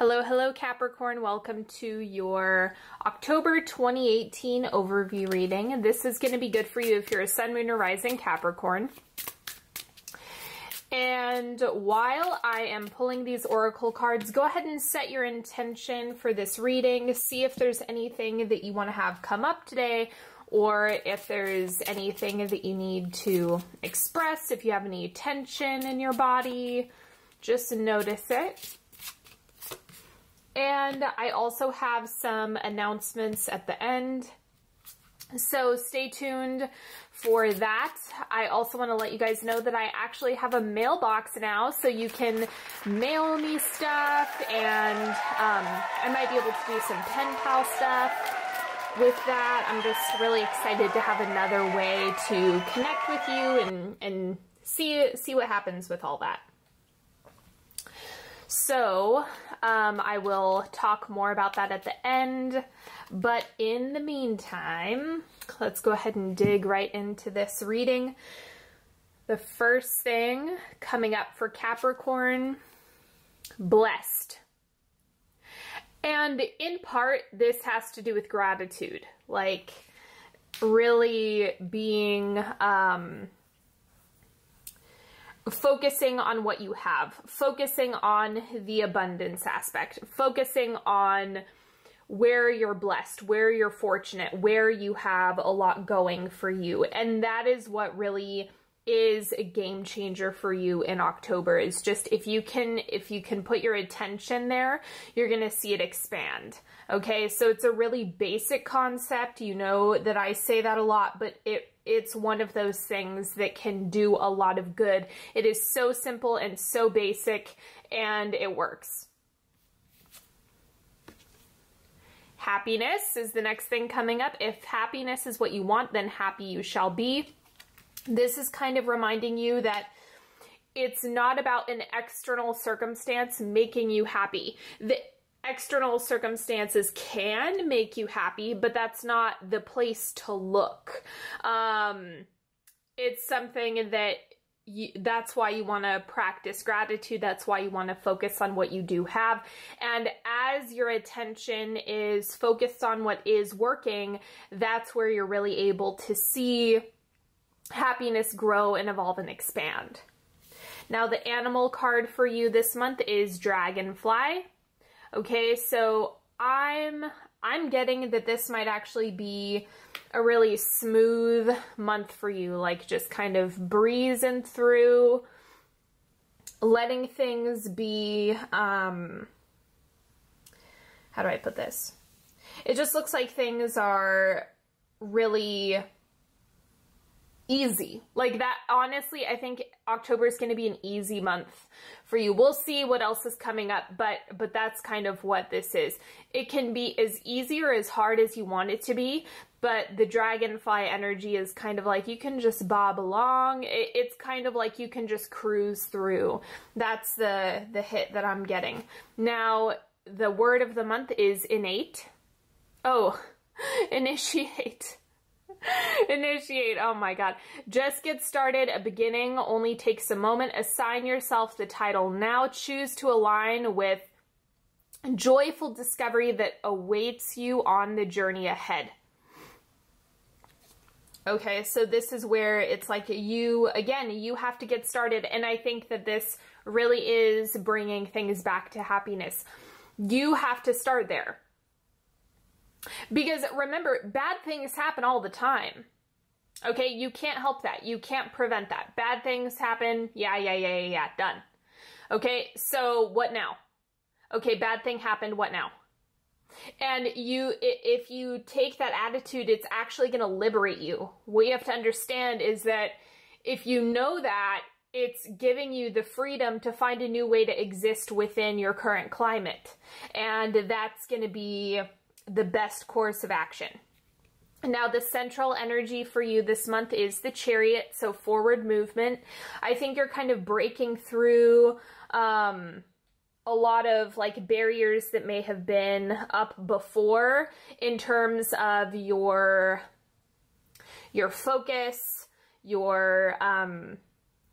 Hello, hello Capricorn. Welcome to your October 2018 overview reading. This is going to be good for you if you're a Sun, Moon, or Rising Capricorn. And while I am pulling these oracle cards, go ahead and set your intention for this reading. See if there's anything that you want to have come up today, or if there's anything that you need to express, if you have any tension in your body, just notice it. And I also have some announcements at the end, so stay tuned for that. I also want to let you guys know that I actually have a mailbox now, so you can mail me stuff, and I might be able to do some pen pal stuff with that. I'm just really excited to have another way to connect with you and see what happens with all that. So I will talk more about that at the end, but in the meantime, let's go ahead and dig right into this reading. The first thing coming up for Capricorn, blessed. And in part, this has to do with gratitude, like really being focusing on what you have, focusing on the abundance aspect, focusing on where you're blessed, where you're fortunate, where you have a lot going for you. And that is what really is a game changer for you in October, is just if you can put your attention there, you're going to see it expand. Okay, so it's a really basic concept. You know that I say that a lot, but it's one of those things that can do a lot of good. It is so simple and so basic, and it works. Happiness is the next thing coming up. If happiness is what you want, then happy you shall be. This is kind of reminding you that it's not about an external circumstance making you happy. The external circumstances can make you happy, but that's not the place to look. It's something that that's why you want to practice gratitude. That's why you want to focus on what you do have. And as your attention is focused on what is working, that's where you're really able to see happiness grow and evolve and expand. Now, the animal card for you this month is Dragonfly. Okay, so I'm getting that this might actually be a really smooth month for you, like just kind of breezing through, letting things be, how do I put this? It just looks like things are really easy. Like that, honestly, I think October is going to be an easy month for you. We'll see what else is coming up, but that's kind of what this is. It can be as easy or as hard as you want it to be, but the dragonfly energy is kind of like you can just bob along. It's kind of like you can just cruise through. That's the hit that I'm getting. Now, the word of the month is innate. Oh, initiate. Initiate. Oh my God. Just get started. A beginning only takes a moment. Assign yourself the title now. Choose to align with joyful discovery that awaits you on the journey ahead. Okay, so this is where it's like you have to get started. And I think that this really is bringing things back to happiness. You have to start there. Because remember, bad things happen all the time. Okay, you can't help that. You can't prevent that. Bad things happen. Yeah, done. Okay, so what now? Okay, bad thing happened, what now? And if you take that attitude, it's actually going to liberate you. What you have to understand is that if you know that, it's giving you the freedom to find a new way to exist within your current climate. And that's going to be the best course of action. Now, the central energy for you this month is the Chariot, so forward movement. I think you're kind of breaking through a lot of like barriers that may have been up before in terms of your focus, your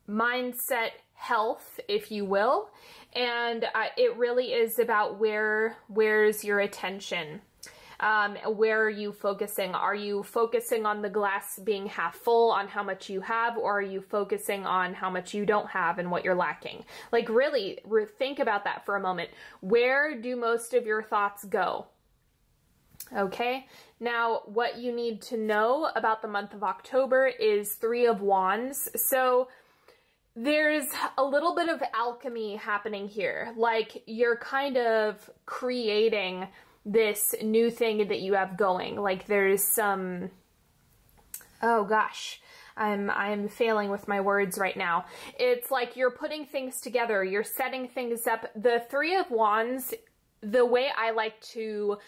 mindset, health, if you will. And it really is about where's your attention. Where are you focusing? Are you focusing on the glass being half full, on how much you have, or are you focusing on how much you don't have and what you're lacking? Like, really think about that for a moment. Where do most of your thoughts go? Okay, now what you need to know about the month of October is Three of Wands. So there's a little bit of alchemy happening here. Like, you're kind of creating this new thing that you have going. Like, there's some, oh gosh, I'm failing with my words right now. It's like you're putting things together, you're setting things up. The Three of Wands, the way I like to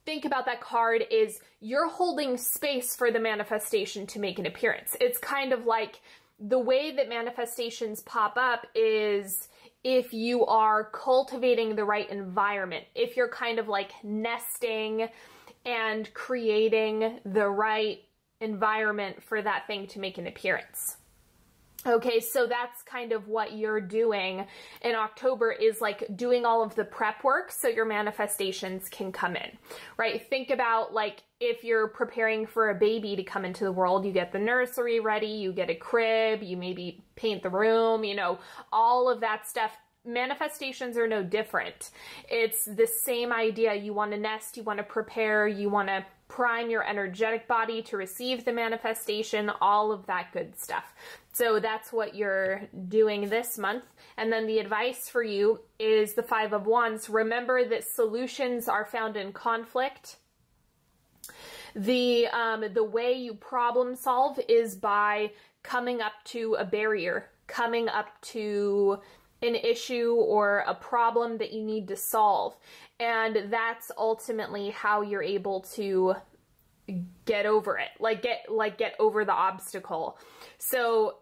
think about that card is you're holding space for the manifestation to make an appearance. It's kind of like the way that manifestations pop up is if you are cultivating the right environment, if you're kind of like nesting and creating the right environment for that thing to make an appearance. Okay, so that's kind of what you're doing in October, is like doing all of the prep work so your manifestations can come in, right? Think about, like, if you're preparing for a baby to come into the world, you get the nursery ready, you get a crib, you maybe paint the room, you know, all of that stuff. Manifestations are no different. It's the same idea. You want to nest, you want to prepare, you want to prime your energetic body to receive the manifestation, all of that good stuff. So that's what you're doing this month. And then the advice for you is the Five of Wands. Remember that solutions are found in conflict. The way you problem solve is by coming up to a barrier, coming up to an issue or a problem that you need to solve. And that's ultimately how you're able to get over it, get over the obstacle. So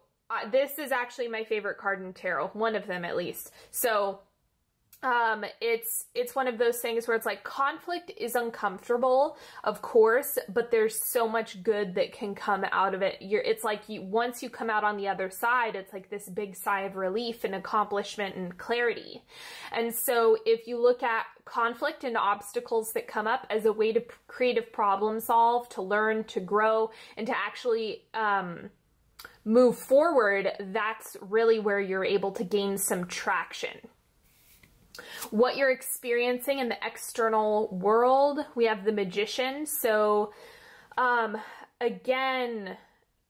this is actually my favorite card in tarot, one of them at least. So it's one of those things where it's like, conflict is uncomfortable, of course, but there's so much good that can come out of it. It's like once you come out on the other side, it's like this big sigh of relief and accomplishment and clarity. And so if you look at conflict and obstacles that come up as a way to creative problem solve, to learn, to grow, and to actually move forward, that's really where you're able to gain some traction. What you're experiencing in the external world, we have the Magician. So again,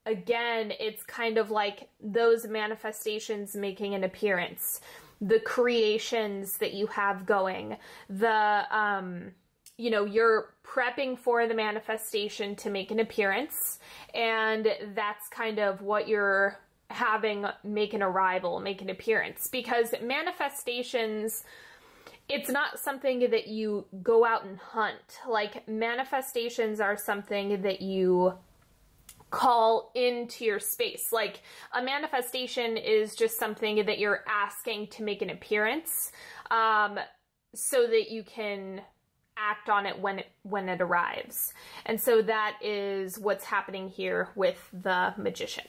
it's kind of like those manifestations making an appearance, the creations that you have going, the you know, you're prepping for the manifestation to make an appearance, and that's kind of what you're having make an arrival, make an appearance. Because manifestations, it's not something that you go out and hunt. Like, manifestations are something that you call into your space. Like, a manifestation is just something that you're asking to make an appearance, so that you can act on it when it arrives. And so that is what's happening here with the Magician.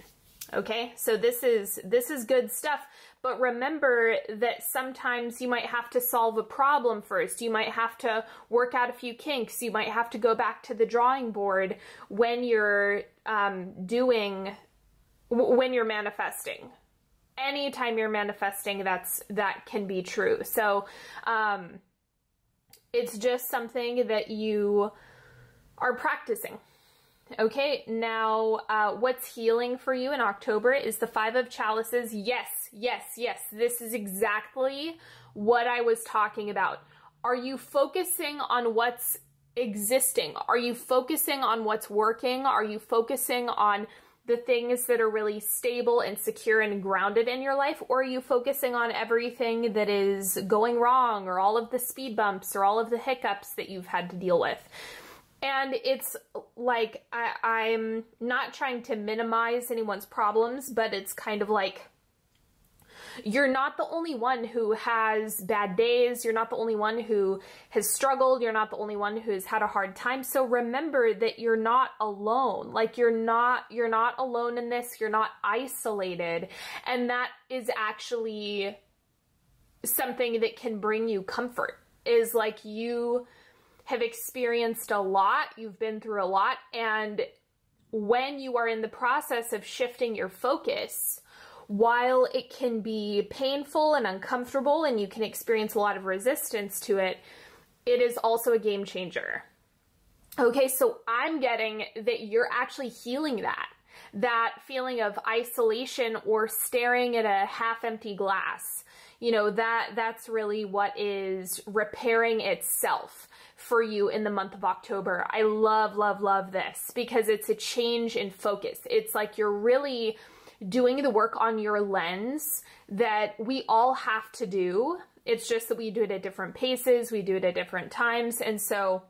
Okay, so this is good stuff, but remember that sometimes you might have to solve a problem first. You might have to work out a few kinks. You might have to go back to the drawing board when you're when you're manifesting. Anytime you're manifesting, that can be true. So it's just something that you are practicing. Okay, now what's healing for you in October is the Five of Chalices. Yes, yes, yes, this is exactly what I was talking about. Are you focusing on what's existing? Are you focusing on what's working? Are you focusing on the things that are really stable and secure and grounded in your life? Or are you focusing on everything that is going wrong, or all of the speed bumps, or all of the hiccups that you've had to deal with? And it's like, I'm not trying to minimize anyone's problems, but it's kind of like You're not the only one who has bad days. You're not the only one who has struggled. You're not the only one who's had a hard time. So remember that you're not alone. Like you're not alone in this. You're not isolated. And that is actually something that can bring you comfort, is like you have experienced a lot. You've been through a lot. And when you are in the process of shifting your focus, while it can be painful and uncomfortable and you can experience a lot of resistance to it, it is also a game changer. Okay, so I'm getting that you're actually healing that feeling of isolation or staring at a half-empty glass. You know, that's really what is repairing itself for you in the month of October. I love, love, love this because it's a change in focus. It's like you're really doing the work on your lens that we all have to do. It's just that we do it at different paces. We do it at different times. And so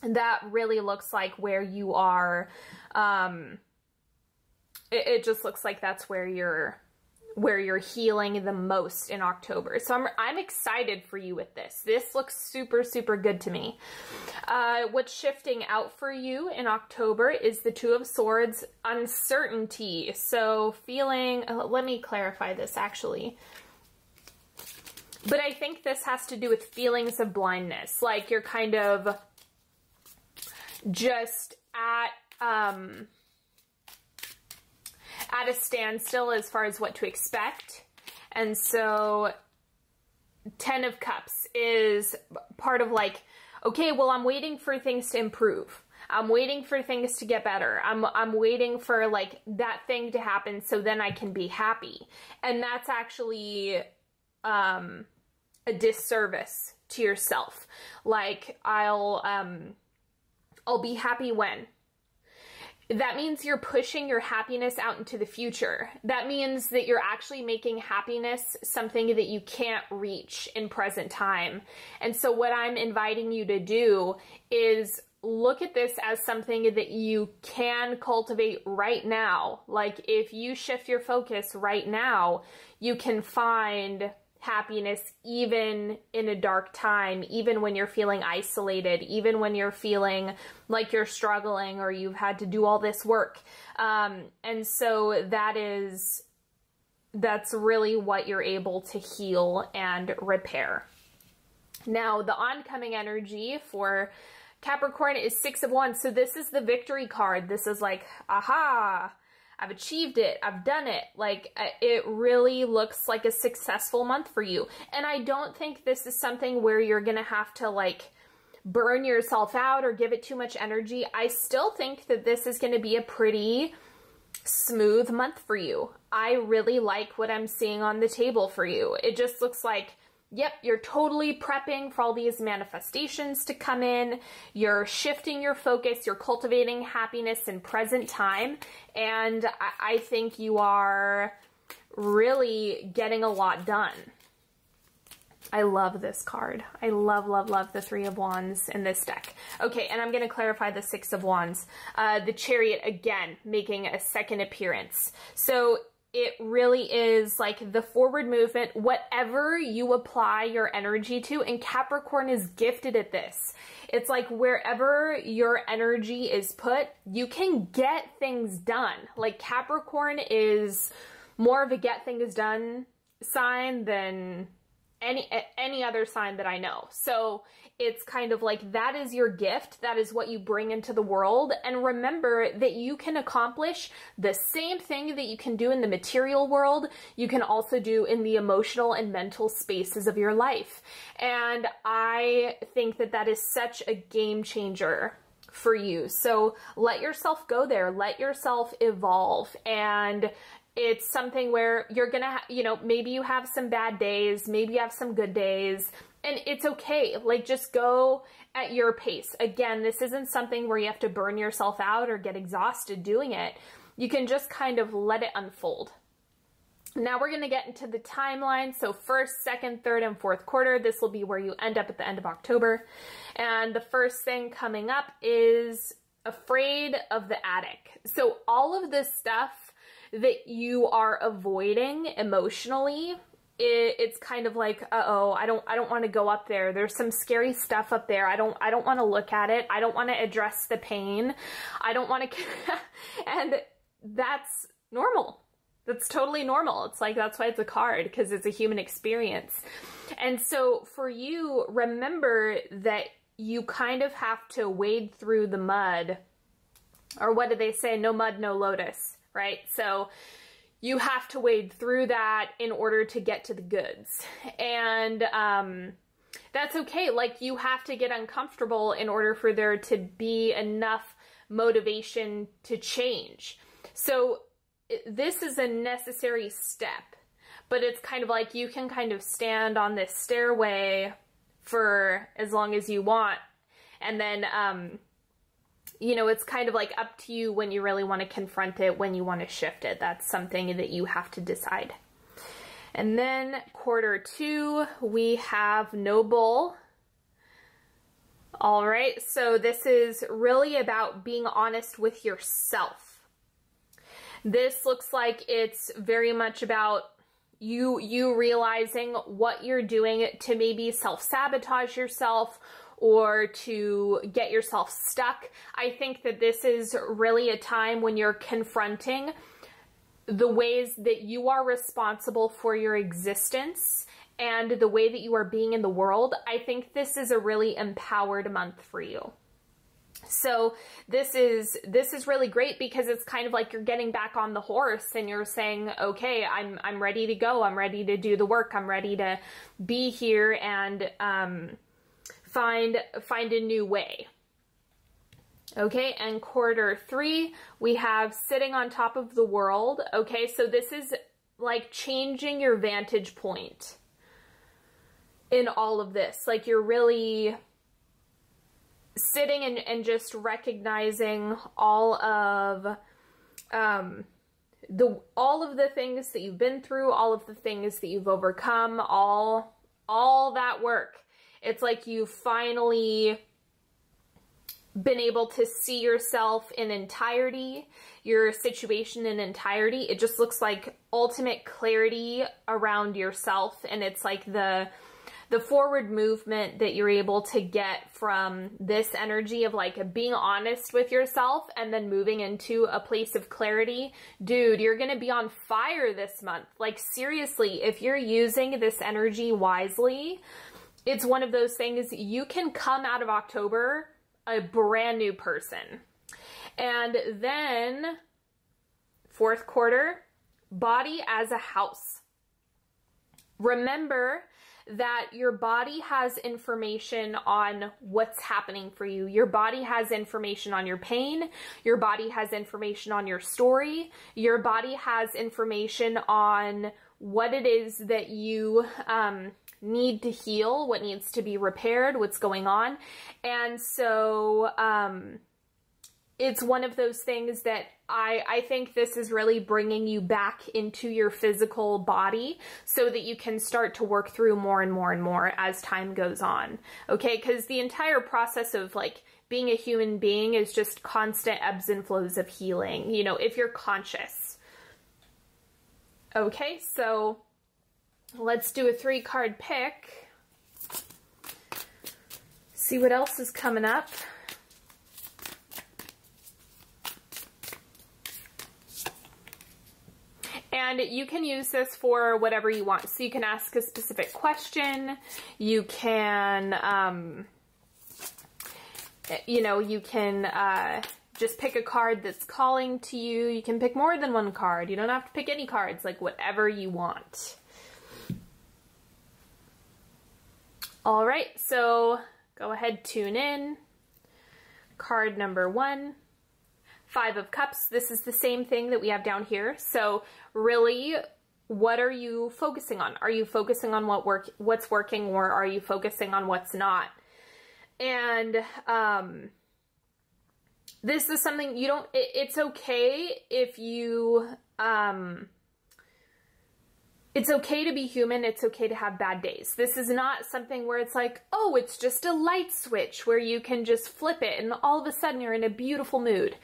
that really looks like where you are. It just looks like that's where you're healing the most in October. So I'm excited for you with this. This looks super, super good to me. What's shifting out for you in October is the Two of Swords, uncertainty. So feeling, let me clarify this actually. But I think this has to do with feelings of blindness. Like you're kind of just at a standstill as far as what to expect. And so 10 of Cups is part of like, okay, well, I'm waiting for things to improve. I'm waiting for things to get better. I'm waiting for like that thing to happen so then I can be happy. And that's actually a disservice to yourself. Like I'll be happy when. That means you're pushing your happiness out into the future. That means that you're actually making happiness something that you can't reach in present time. And so what I'm inviting you to do is look at this as something that you can cultivate right now. Like if you shift your focus right now, you can find happiness even in a dark time, even when you're feeling isolated, even when you're feeling like you're struggling or you've had to do all this work. And so that's really what you're able to heal and repair. Now, the oncoming energy for Capricorn is Six of Wands. So this is the victory card. This is like, aha, I've achieved it. I've done it. Like it really looks like a successful month for you. And I don't think this is something where you're going to have to like burn yourself out or give it too much energy. I still think that this is going to be a pretty smooth month for you. I really like what I'm seeing on the table for you. It just looks like, yep, you're totally prepping for all these manifestations to come in. You're shifting your focus. You're cultivating happiness in present time. And I think you are really getting a lot done. I love this card. I love, love, love the Three of Wands in this deck. Okay, and I'm going to clarify the Six of Wands. The Chariot, again, making a second appearance. So it really is like the forward movement, whatever you apply your energy to, and Capricorn is gifted at this. It's like wherever your energy is put, you can get things done. Like Capricorn is more of a get things done sign than any other sign that I know. So it's kind of like that is your gift. That is what you bring into the world. And remember that you can accomplish the same thing that you can do in the material world. You can also do in the emotional and mental spaces of your life. And I think that that is such a game changer for you. So let yourself go there. Let yourself evolve. And it's something where you're going to, you know, maybe you have some bad days, maybe you have some good days, and it's okay. Like, just go at your pace. Again, this isn't something where you have to burn yourself out or get exhausted doing it. You can just kind of let it unfold. Now we're going to get into the timeline. So first, second, third, and fourth quarter, this will be where you end up at the end of October. And the first thing coming up is Afraid of the Attic. So all of this stuff that you are avoiding emotionally, it's kind of like, uh-oh, I don't want to go up there. There's some scary stuff up there. I don't want to look at it. I don't want to address the pain. I don't want to, and that's normal. That's totally normal. It's like, that's why it's a card, because it's a human experience. And so for you, remember that you kind of have to wade through the mud, or what do they say? No mud, no lotus, right? So you have to wade through that in order to get to the goods. And that's okay. Like, you have to get uncomfortable in order for there to be enough motivation to change. So this is a necessary step, but it's kind of like you can kind of stand on this stairway for as long as you want. And then, you know, it's kind of like up to you when you really want to confront it, when you want to shift it. That's something that you have to decide. And then quarter 2, we have no bull. All right, so this is really about being honest with yourself. This looks like it's very much about you realizing what you're doing to maybe self-sabotage yourself or to get yourself stuck. I think that this is really a time when you're confronting the ways that you are responsible for your existence and the way that you are being in the world. I think this is a really empowered month for you. So this is really great, because it's kind of like you're getting back on the horse and you're saying, okay, I'm ready to go. I'm ready to do the work. I'm ready to be here and find a new way. Okay, and quarter 3, we have sitting on top of the world. Okay, so this is like changing your vantage point in all of this. Like, you're really sitting and just recognizing all of the things that you've been through, all of the things that you've overcome, all that work. It's like you've finally been able to see yourself in entirety, your situation in entirety. It just looks like ultimate clarity around yourself, and it's like the forward movement that you're able to get from this energy of like being honest with yourself and then moving into a place of clarity. Dude, you're going to be on fire this month. Like, seriously, if you're using this energy wisely, it's one of those things you can come out of October a brand new person. And then 4th quarter, body as a house. Remember that your body has information on what's happening for you. Your body has information on your pain. Your body has information on your story. Your body has information on what it is that you need to heal, what needs to be repaired, what's going on. And so it's one of those things that I think this is really bringing you back into your physical body so that you can start to work through more and more and more as time goes on. Okay, because the entire process of like being a human being is just constant ebbs and flows of healing, you know, if you're conscious. Okay, so let's do a 3-card pick. See what else is coming up. And you can use this for whatever you want. So you can ask a specific question. You can, you know, you can just pick a card that's calling to you. You can pick more than one card. You don't have to pick any cards, like whatever you want. All right, so go ahead, tune in. Card number 1. 5 of Cups. This is the same thing that we have down here. So really, what are you focusing on? Are you focusing on what's working, or are you focusing on what's not? And this is something you don't, it's okay if you, it's okay to be human. It's okay to have bad days. This is not something where it's like, oh, it's just a light switch where you can just flip it and all of a sudden you're in a beautiful mood.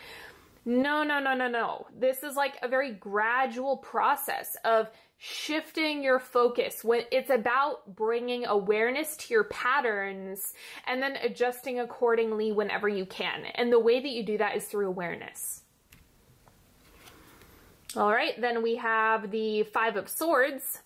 No, no, no, no, no. This is like a very gradual process of shifting your focus when it's about bringing awareness to your patterns and then adjusting accordingly whenever you can. And the way that you do that is through awareness. All right, then we have the Five of Swords.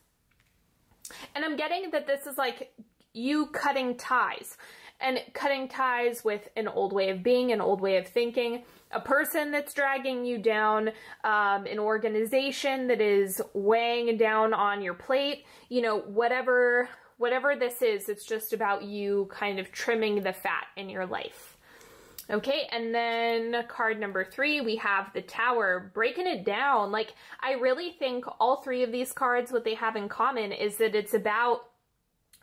And I'm getting that this is like you cutting ties. And cutting ties with an old way of being, an old way of thinking, a person that's dragging you down, an organization that is weighing down on your plate, you know, whatever this is, it's just about you kind of trimming the fat in your life. Okay, and then card number 3, we have the Tower, breaking it down. Like, I really think all 3 of these cards, what they have in common is that it's about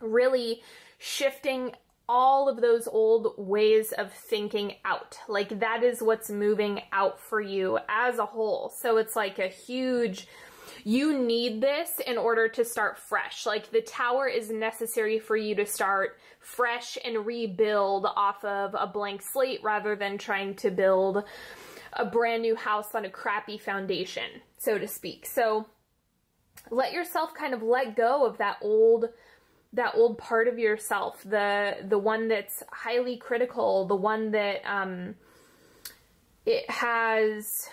really shifting all of those old ways of thinking out. Like, that is what's moving out for you as a whole. So it's like a huge, you need this in order to start fresh. Like, the Tower is necessary for you to start fresh and rebuild off of a blank slate rather than trying to build a brand new house on a crappy foundation, so to speak. So let yourself kind of let go of that old part of yourself, the one that's highly critical, the one that it has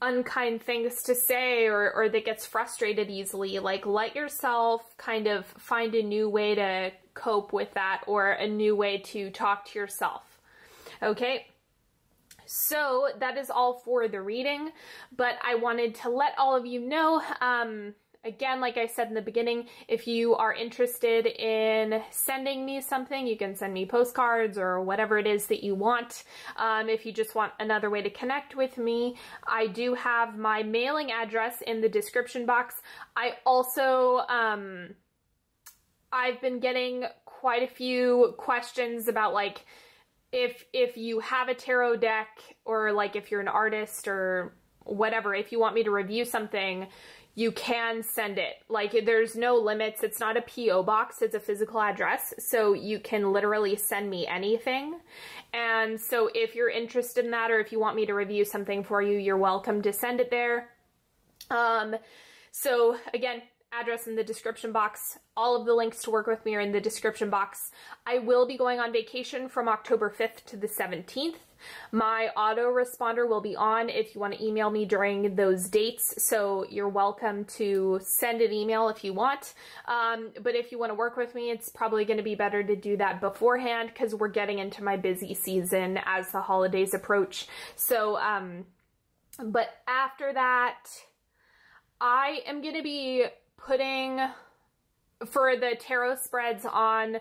unkind things to say or that gets frustrated easily. Like, let yourself kind of find a new way to cope with that or a new way to talk to yourself. Okay? So that is all for the reading, but I wanted to let all of you know, again, like I said in the beginning, if you are interested in sending me something, you can send me postcards or whatever it is that you want. If you just want another way to connect with me, I do have my mailing address in the description box. I also, I've been getting quite a few questions about, like, if you have a tarot deck, or like if you're an artist or whatever, if you want me to review something, you can send it. Like, there's no limits. It's not a P.O. box. It's a physical address. So you can literally send me anything. And so if you're interested in that, or if you want me to review something for you, you're welcome to send it there. So again, address in the description box. All of the links to work with me are in the description box. I will be going on vacation from October 5th to the 17th. My autoresponder will be on if you want to email me during those dates, so you're welcome to send an email if you want. But if you want to work with me, it's probably going to be better to do that beforehand because we're getting into my busy season as the holidays approach. So, but after that, I am going to be putting, for the tarot spreads on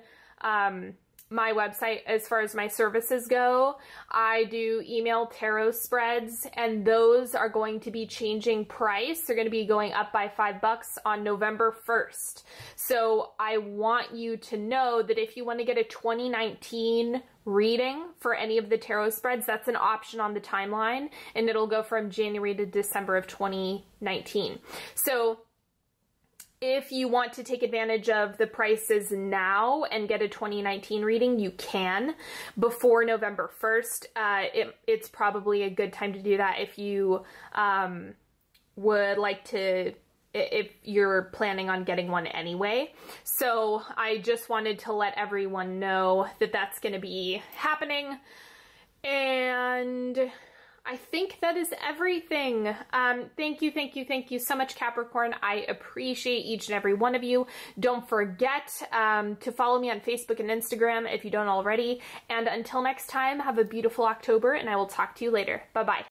my website, as far as my services go, I do email tarot spreads, and those are going to be changing price. They're going to be going up by $5 on November 1st. So I want you to know that if you want to get a 2019 reading for any of the tarot spreads, that's an option on the timeline, and it'll go from January to December of 2019. So if you want to take advantage of the prices now and get a 2019 reading, you can before November 1st. It's probably a good time to do that if you would like to, if you're planning on getting one anyway. So I just wanted to let everyone know that that's going to be happening. And I think that is everything. Thank you so much, Capricorn. I appreciate each and every one of you. Don't forget to follow me on Facebook and Instagram if you don't already. And until next time, have a beautiful October, and I will talk to you later. Bye-bye.